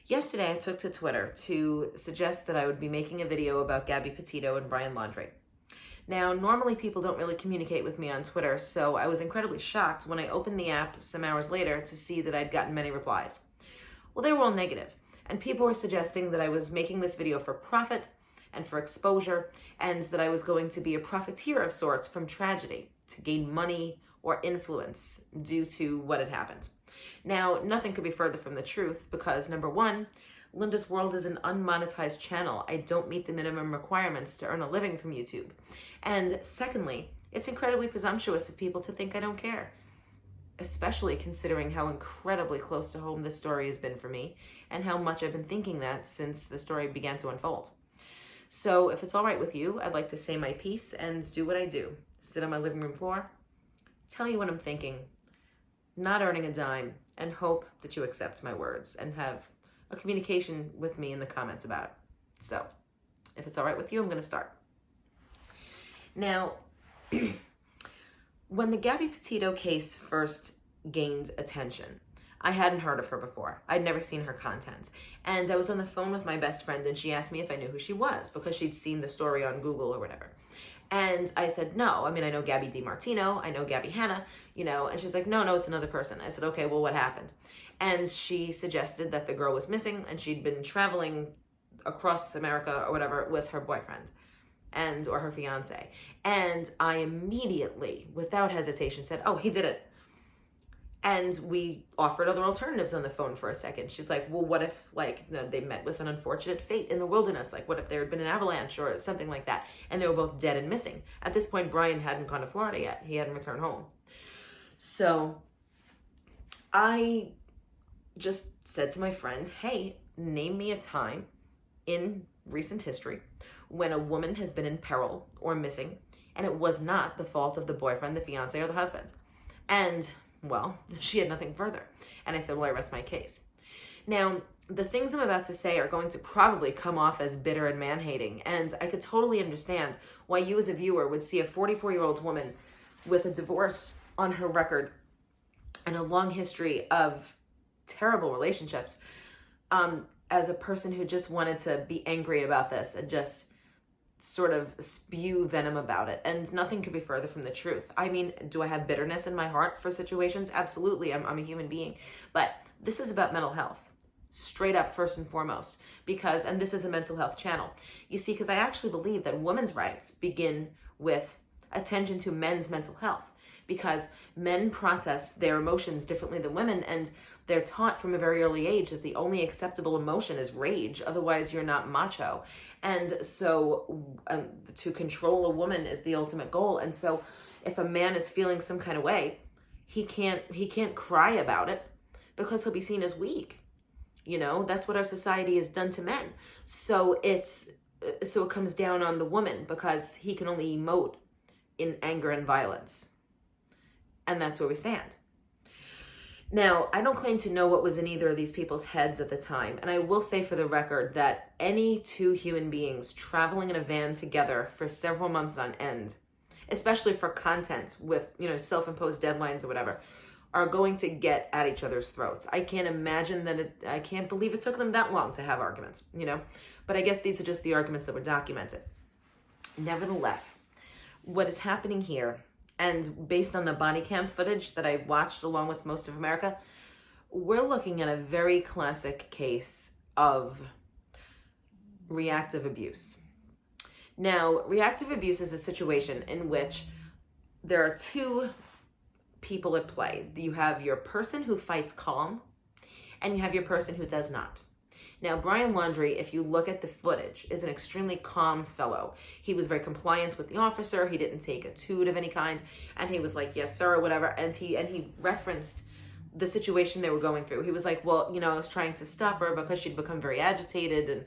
Yesterday, I took to Twitter to suggest that I would be making a video about Gabby Petito and Brian Laundrie. Now, normally people don't really communicate with me on Twitter, so I was incredibly shocked when I opened the app some hours later to see that I'd gotten many replies. Well, they were all negative, and people were suggesting that I was making this video for profit and for exposure, and that I was going to be a profiteer of sorts from tragedy to gain money or influence due to what had happened. Now, nothing could be further from the truth because, number one, Linda's World is an unmonetized channel. I don't meet the minimum requirements to earn a living from YouTube. And secondly, it's incredibly presumptuous of people to think I don't care, especially considering how incredibly close to home this story has been for me and how much I've been thinking that since the story began to unfold. So if it's all right with you, I'd like to say my piece and do what I do. Sit on my living room floor, tell you what I'm thinking, not earning a dime, and hope that you accept my words and have a communication with me in the comments about it. So, if it's all right with you, I'm going to start. Now, when the Gabby Petito case first gained attention, I hadn't heard of her before. I'd never seen her content. And I was on the phone with my best friend and she asked me if I knew who she was because she'd seen the story on Google or whatever. And I said, no, I mean, I know Gabby DiMartino, I know Gabby Hanna, and she's like, no, it's another person. I said, okay, well, what happened? And she suggested that the girl was missing and she'd been traveling across America or whatever with her boyfriend or her fiance. And I immediately, without hesitation, said, oh, he did it. And we offered other alternatives on the phone for a second. She's like, well, what if they met with an unfortunate fate in the wilderness? Like, what if there had been an avalanche or something like that? And they were both dead and missing. At this point, Brian hadn't gone to Florida yet. He hadn't returned home. So I just said to my friend, hey, name me a time in recent history when a woman has been in peril or missing, and it was not the fault of the boyfriend, the fiance, or the husband. And well, she had nothing further. And I said, well, I rest my case. Now, the things I'm about to say are going to probably come off as bitter and man-hating, and I could totally understand why you as a viewer would see a 44-year-old woman with a divorce on her record and a long history of terrible relationships as a person who just wanted to be angry about this and just sort of spew venom about it. And nothing could be further from the truth. I mean, do I have bitterness in my heart for situations? Absolutely. I'm a human being. But this is about mental health, straight up first and foremost, and this is a mental health channel. You see, because I actually believe that women's rights begin with attention to men's mental health, because men process their emotions differently than women, and they're taught from a very early age that the only acceptable emotion is rage. Otherwise, you're not macho. And so to control a woman is the ultimate goal. And so if a man is feeling some kind of way, he can't cry about it because he'll be seen as weak. That's what our society has done to men. So it comes down on the woman because he can only emote in anger and violence. And that's where we stand. Now, I don't claim to know what was in either of these people's heads at the time, and I will say for the record that any two human beings traveling in a van together for several months on end, especially for content with, self-imposed deadlines or whatever, are going to get at each other's throats. I can't imagine I can't believe it took them that long to have arguments, but I guess these are just the arguments that were documented. Nevertheless, what is happening here, and based on the body cam footage that I watched along with most of America, we're looking at a very classic case of reactive abuse. Now, reactive abuse is a situation in which there are two people at play. You have your person who fights calm, and you have your person who does not. Now, Brian Laundrie, if you look at the footage, is an extremely calm fellow. He was very compliant with the officer. He didn't take a toot of any kind. And he was like, yes, sir, or whatever. And he referenced the situation they were going through. He was like, well, I was trying to stop her because she'd become very agitated. And,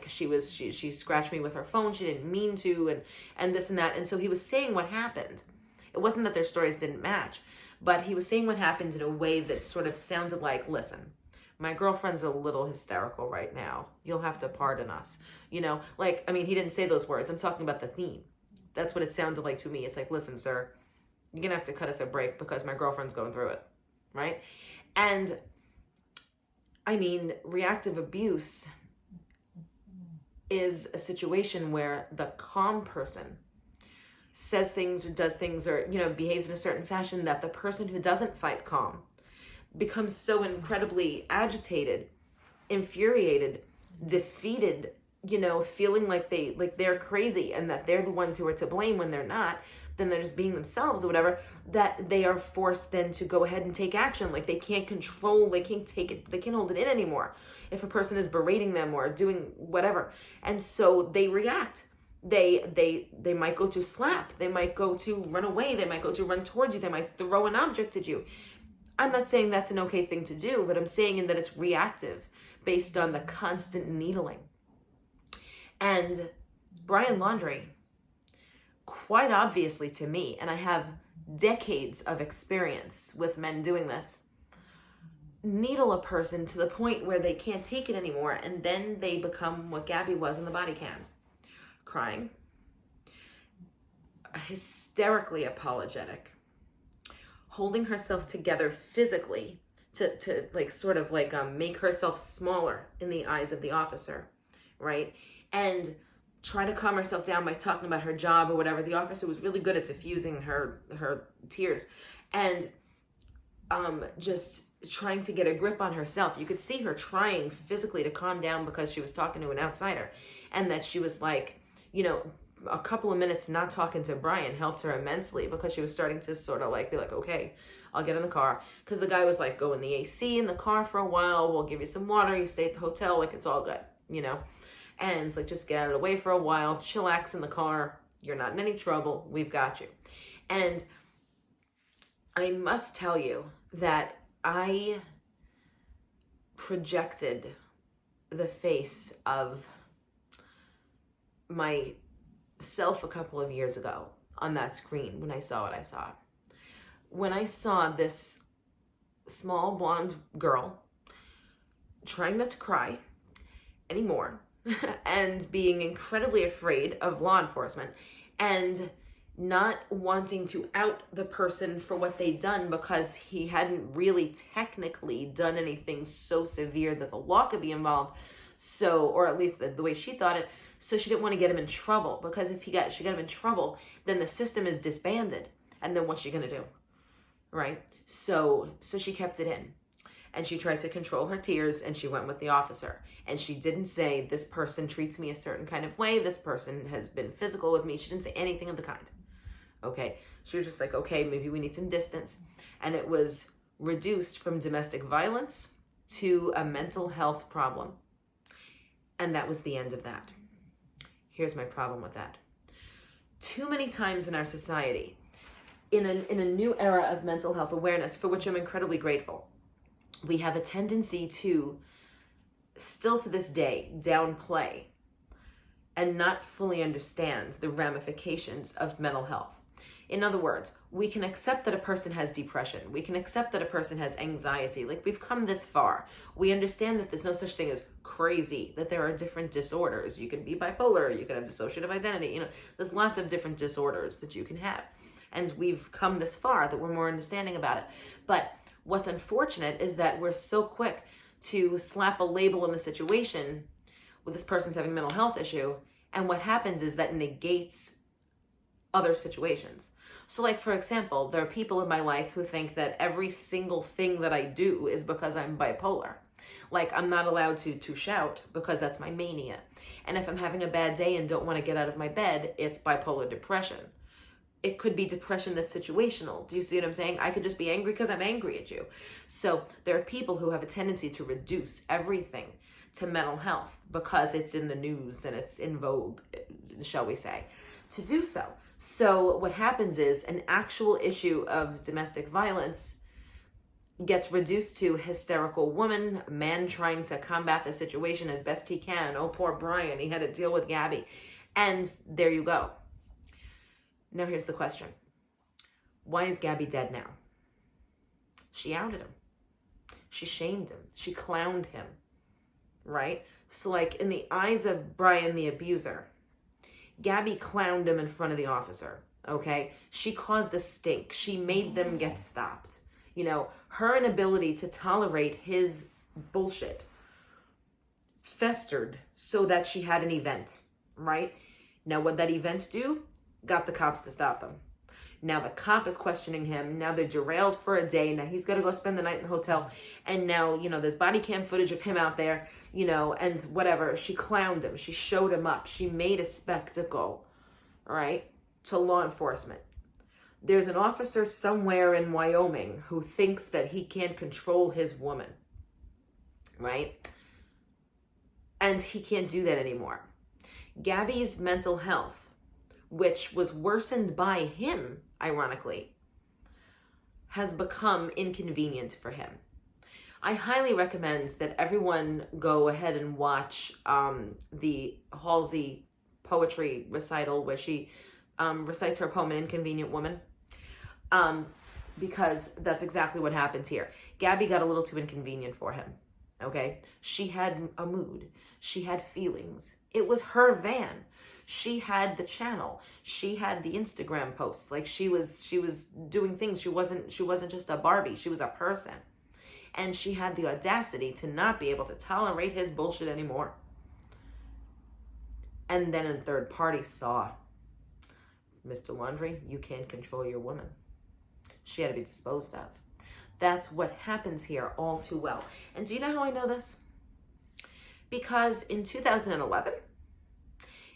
she scratched me with her phone. She didn't mean to, and this and that. And so he was saying what happened. It wasn't that their stories didn't match, but he was saying what happened in a way that sort of sounded like, listen, my girlfriend's a little hysterical right now. You'll have to pardon us. He didn't say those words. I'm talking about the theme. That's what it sounded like to me. It's like, listen, sir, you're going to have to cut us a break because my girlfriend's going through it, right? And I mean, reactive abuse is a situation where the calm person says things or does things or, behaves in a certain fashion that the person who doesn't fight calm becomes so incredibly agitated, infuriated, defeated, feeling like they're crazy and that they're the ones who are to blame when they're not, then they're just being themselves or whatever, that they are forced then to go ahead and take action. Like they can't control, they can't take it, they can't hold it in anymore if a person is berating them or doing whatever. And so they react. They might go to slap, they might go to run away, they might go to run towards you, they might throw an object at you. I'm not saying that's an okay thing to do, but I'm saying that it's reactive based on the constant needling. And Brian Laundrie, quite obviously to me, and I have decades of experience with men doing this, needle a person to the point where they can't take it anymore, and then they become what Gabby was in the body cam. Crying, hysterically apologetic, holding herself together physically to make herself smaller in the eyes of the officer, right? And try to calm herself down by talking about her job or whatever. The officer was really good at diffusing her tears, and just trying to get a grip on herself. You could see her trying physically to calm down because she was talking to an outsider, and that she was like, a couple of minutes not talking to Brian helped her immensely because she was starting to sort of like be like, okay, I'll get in the car. Because the guy was like, go in the AC in the car for a while. We'll give you some water. You stay at the hotel. Like, it's all good, And it's like, just get out of the way for a while. Chillax in the car. You're not in any trouble. We've got you. And I must tell you that I projected the face of myself a couple of years ago on that screen when I saw what I saw. When I saw this small blonde girl trying not to cry anymore and being incredibly afraid of law enforcement and not wanting to out the person for what they'd done because he hadn't really technically done anything so severe that the law could be involved. So, or at least the way she thought it. So she didn't want to get him in trouble, because if she got him in trouble, then the system is disbanded. And then what's she going to do? Right? So she kept it in, and she tried to control her tears, and she went with the officer. And she didn't say, this person treats me a certain kind of way. This person has been physical with me. She didn't say anything of the kind. Okay. She was just like, okay, maybe we need some distance. And it was reduced from domestic violence to a mental health problem. And that was the end of that. Here's my problem with that. Too many times in our society, in a new era of mental health awareness, for which I'm incredibly grateful, we have a tendency to, still to this day, downplay and not fully understand the ramifications of mental health. In other words, we can accept that a person has depression. We can accept that a person has anxiety. Like, we've come this far. We understand that there's no such thing as crazy, that there are different disorders. You can be bipolar, you can have dissociative identity. There's lots of different disorders that you can have. And we've come this far that we're more understanding about it. But what's unfortunate is that we're so quick to slap a label in the situation with this person's having a mental health issue. And what happens is that negates other situations. So, like, for example, there are people in my life who think that every single thing that I do is because I'm bipolar. Like, I'm not allowed to shout because that's my mania. And if I'm having a bad day and don't want to get out of my bed, it's bipolar depression. It could be depression that's situational. Do you see what I'm saying? I could just be angry because I'm angry at you. So there are people who have a tendency to reduce everything to mental health because it's in the news and it's in vogue, shall we say, to do so. So what happens is an actual issue of domestic violence gets reduced to hysterical woman, man trying to combat the situation as best he can. Oh, poor Brian, he had to deal with Gabby. And there you go. Now here's the question. Why is Gabby dead now? She outed him. She shamed him. She clowned him, right? So, like, in the eyes of Brian the abuser, Gabby clowned him in front of the officer, okay? She caused a stink. She made them get stopped. Her inability to tolerate his bullshit festered so that she had an event, right? Now, what that event do? Got the cops to stop them. Now the cop is questioning him. Now they're derailed for a day. Now he's got to go spend the night in the hotel. And now, there's body cam footage of him out there, and whatever. She clowned him. She showed him up. She made a spectacle, right, to law enforcement. There's an officer somewhere in Wyoming who thinks that he can't control his woman, right? And he can't do that anymore. Gabby's mental health, which was worsened by him, ironically, has become inconvenient for him. I highly recommend that everyone go ahead and watch the Halsey poetry recital where she recites her poem, An Inconvenient Woman, because that's exactly what happens here. Gabby got a little too inconvenient for him, okay? She had a mood. She had feelings. It was her van. She had the channel. She had the Instagram posts. Like she was doing things. She wasn't just a Barbie. She was a person. And she had the audacity to not be able to tolerate his bullshit anymore. And then a third party saw, Mr. Laundrie, you can't control your woman. She had to be disposed of. That's what happens here all too well. And do you know how I know this? Because in 2011,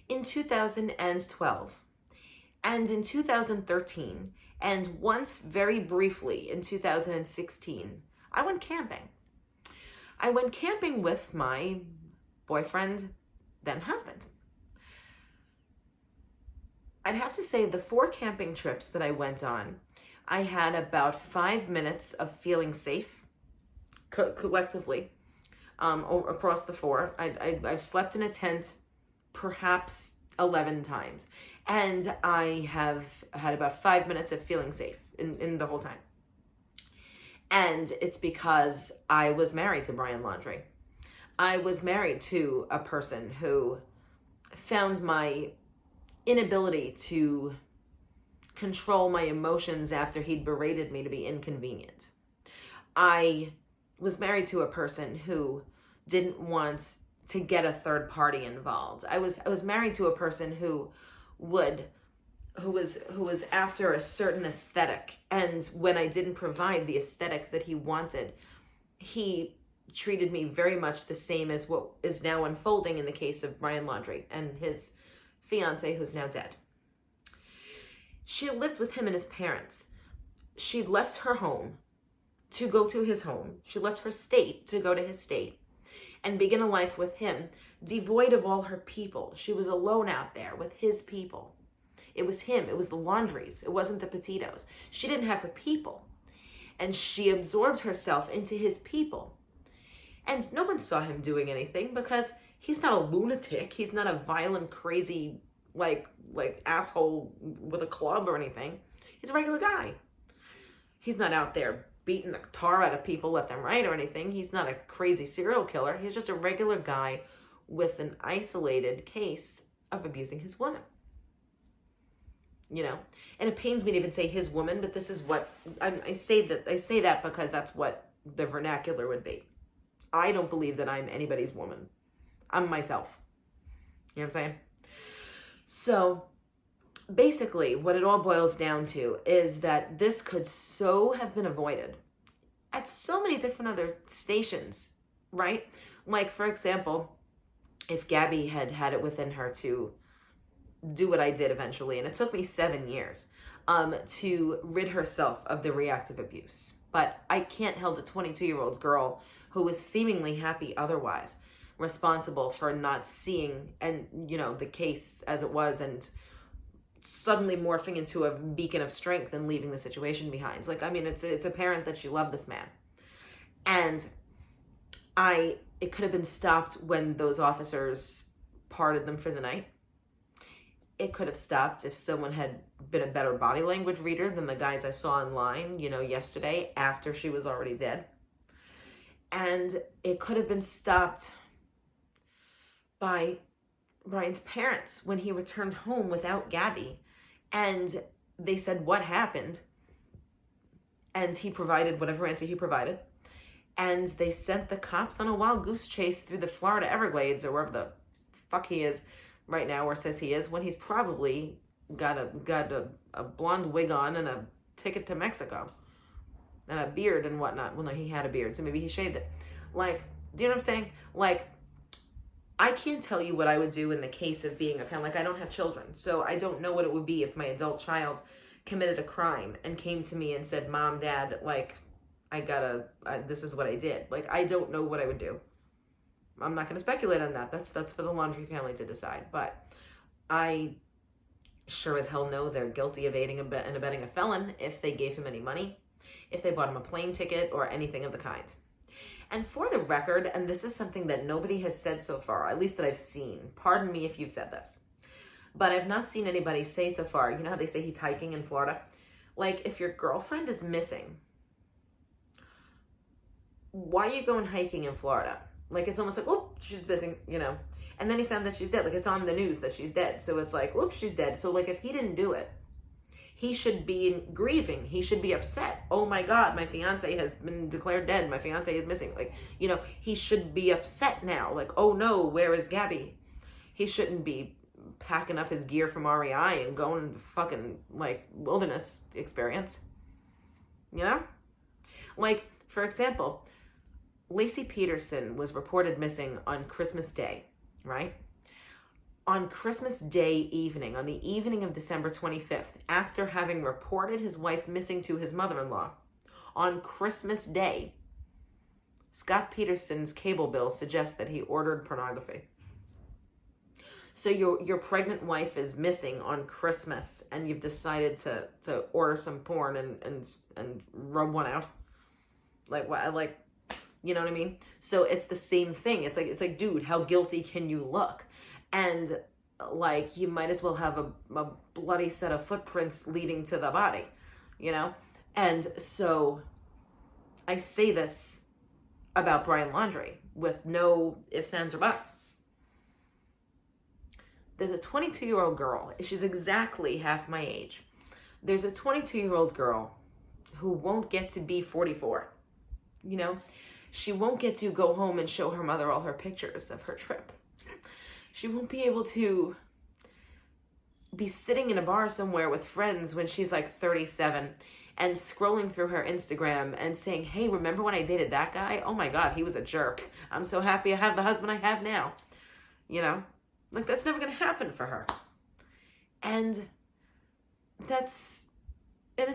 in 2012, and in 2013, and once very briefly in 2016, I went camping. I went camping with my boyfriend, then husband. I'd have to say the 4 camping trips that I went on, I had about 5 minutes of feeling safe collectively across the 4. I've slept in a tent perhaps 11 times. And I have had about 5 minutes of feeling safe in the whole time. And it's because I was married to Brian Laundrie. I was married to a person who found my inability to control my emotions after he'd berated me to be inconvenient. I was married to a person who didn't want to get a third party involved. I was married to a person who was after a certain aesthetic, and when I didn't provide the aesthetic that he wanted, he treated me very much the same as what is now unfolding in the case of Brian Laundrie and his fiance, who's now dead. She lived with him and his parents. She left her home to go to his home. She left her state to go to his state and begin a life with him, devoid of all her people. She was alone out there with his people. It was him. It was the Laundries. It wasn't the Petitos. She didn't have her people. And she absorbed herself into his people. And no one saw him doing anything because he's not a lunatic. He's not a violent, crazy, like asshole with a club or anything. He's a regular guy. He's not out there beating the tar out of people left and right or anything. He's not a crazy serial killer. He's just a regular guy with an isolated case of abusing his woman. And it pains me to even say his woman, but this is what I say that because that's what the vernacular would be. I don't believe that I'm anybody's woman. I'm myself. You know what I'm saying? So basically, what it all boils down to is that this could so have been avoided at so many different other stations, right? Like, for example, if Gabby had had it within her to do what I did eventually, and it took me 7 years to rid herself of the reactive abuse. But I can't hold a 22-year-old girl who was seemingly happy otherwise responsible for not seeing the case as it was and suddenly morphing into a beacon of strength and leaving the situation behind. It's apparent that she loved this man. And it could have been stopped when those officers parted them for the night. It could have stopped if someone had been a better body language reader than the guys I saw online, yesterday after she was already dead. And it could have been stopped by Brian's parents when he returned home without Gabby. And they said, what happened? And he provided whatever answer he provided. And they sent the cops on a wild goose chase through the Florida Everglades, or wherever the fuck he is right now, or says he is, when he's probably got a blonde wig on and a ticket to Mexico and a beard and whatnot. Well, no, he had a beard, so maybe he shaved it. Like, do you know what I'm saying? Like, I can't tell you what I would do in the case of being a parent. Like, I don't have children, so I don't know what it would be if my adult child committed a crime and came to me and said, Mom, Dad, like, this is what I did. Like, I don't know what I would do. I'm not going to speculate on that. That's for the Laundrie family to decide. But I sure as hell know they're guilty of aiding and abetting a felon if they gave him any money, if they bought him a plane ticket, or anything of the kind. And for the record, and this is something that nobody has said so far, at least that I've seen. Pardon me if you've said this, but I've not seen anybody say so far. You know how they say he's hiking in Florida? Like, if your girlfriend is missing, why are you going hiking in Florida? Like, it's almost like, oh, she's missing, you know. And then he found that she's dead. Like, it's on the news that she's dead. So it's like, oops, she's dead. So, like, if he didn't do it, he should be grieving. He should be upset. Oh my God, my fiance has been declared dead. My fiance is missing. Like, you know, he should be upset now. Like, oh no, where is Gabby? He shouldn't be packing up his gear from REI and going to fucking, like, wilderness experience. You know? Like, for example, Lacey Peterson was reported missing on Christmas Day, right? On Christmas Day evening, on the evening of December 25th, after having reported his wife missing to his mother-in-law, on Christmas Day, Scott Peterson's cable bill suggests that he ordered pornography. So your pregnant wife is missing on Christmas, and you've decided to order some porn and rub one out. Like, what? Like, you know what I mean? So it's the same thing. It's like, dude, how guilty can you look? And, like, you might as well have a bloody set of footprints leading to the body, you know? And so I say this about Brian Laundrie with no ifs, ands, or buts. There's a 22-year-old girl. She's exactly half my age. There's a 22-year-old girl who won't get to be 44, you know? She won't get to go home and show her mother all her pictures of her trip. She won't be able to be sitting in a bar somewhere with friends when she's like 37 and scrolling through her Instagram and saying, hey, remember when I dated that guy? Oh my God, he was a jerk. I'm so happy I have the husband I have now. You know, like, that's never going to happen for her. And it's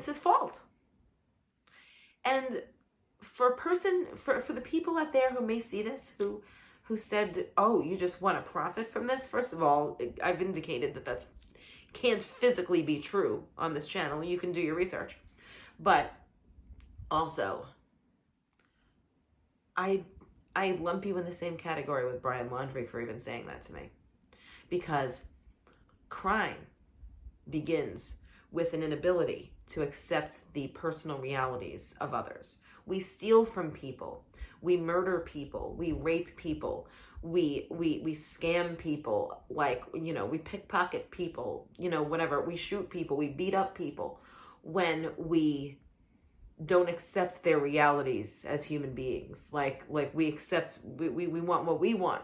his fault. And for the people out there who may see this, who said, oh, you just want to profit from this? First of all, I've indicated that can't physically be true on this channel. You can do your research. But also, I lump you in the same category with Brian Laundrie for even saying that to me. Because crime begins with an inability to accept the personal realities of others. We steal from people. We murder people, we rape people, we scam people, like, you know, we pickpocket people, you know, whatever, we shoot people, we beat up people when we don't accept their realities as human beings. Like we want what we want,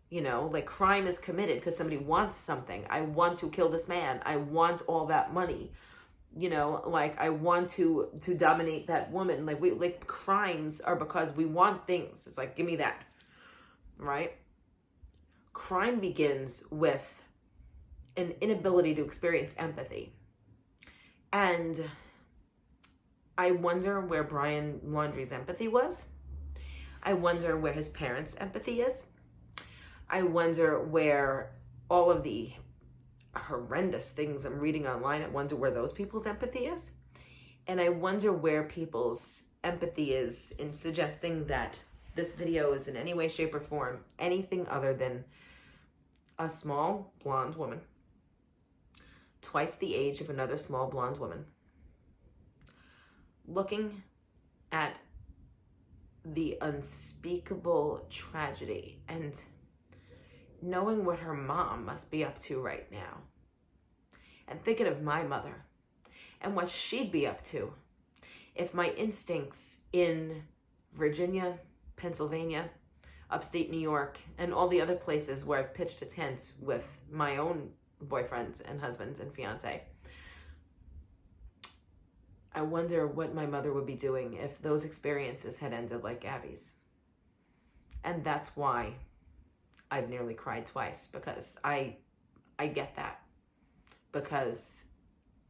you know, like, crime is committed because somebody wants something. I want to kill this man. I want all that money. You know, like, I want to dominate that woman. Like, crimes are because we want things. It's like, give me that, right? Crime begins with an inability to experience empathy. And I wonder where Brian Laundrie's empathy was. I wonder where his parents' empathy is. I wonder where all of the horrendous things I'm reading online, I wonder where those people's empathy is. And I wonder where people's empathy is in suggesting that this video is in any way, shape, or form anything other than a small blonde woman, twice the age of another small blonde woman, looking at the unspeakable tragedy and knowing what her mom must be up to right now, and thinking of my mother and what she'd be up to if my instincts in Virginia, Pennsylvania, upstate New York, and all the other places where I've pitched a tent with my own boyfriends and husbands and fiance. I wonder what my mother would be doing if those experiences had ended like Gabby's. And that's why I've nearly cried twice, because I get that. Because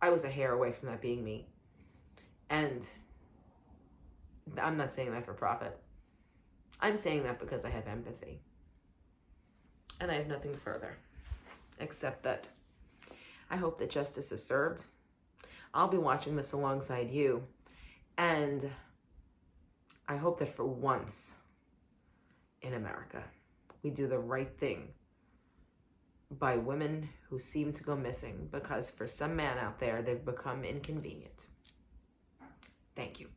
I was a hair away from that being me. And I'm not saying that for profit. I'm saying that because I have empathy. And I have nothing further, except that I hope that justice is served. I'll be watching this alongside you. And I hope that for once in America, we do the right thing by women who seem to go missing, because for some man out there, they've become inconvenient. Thank you.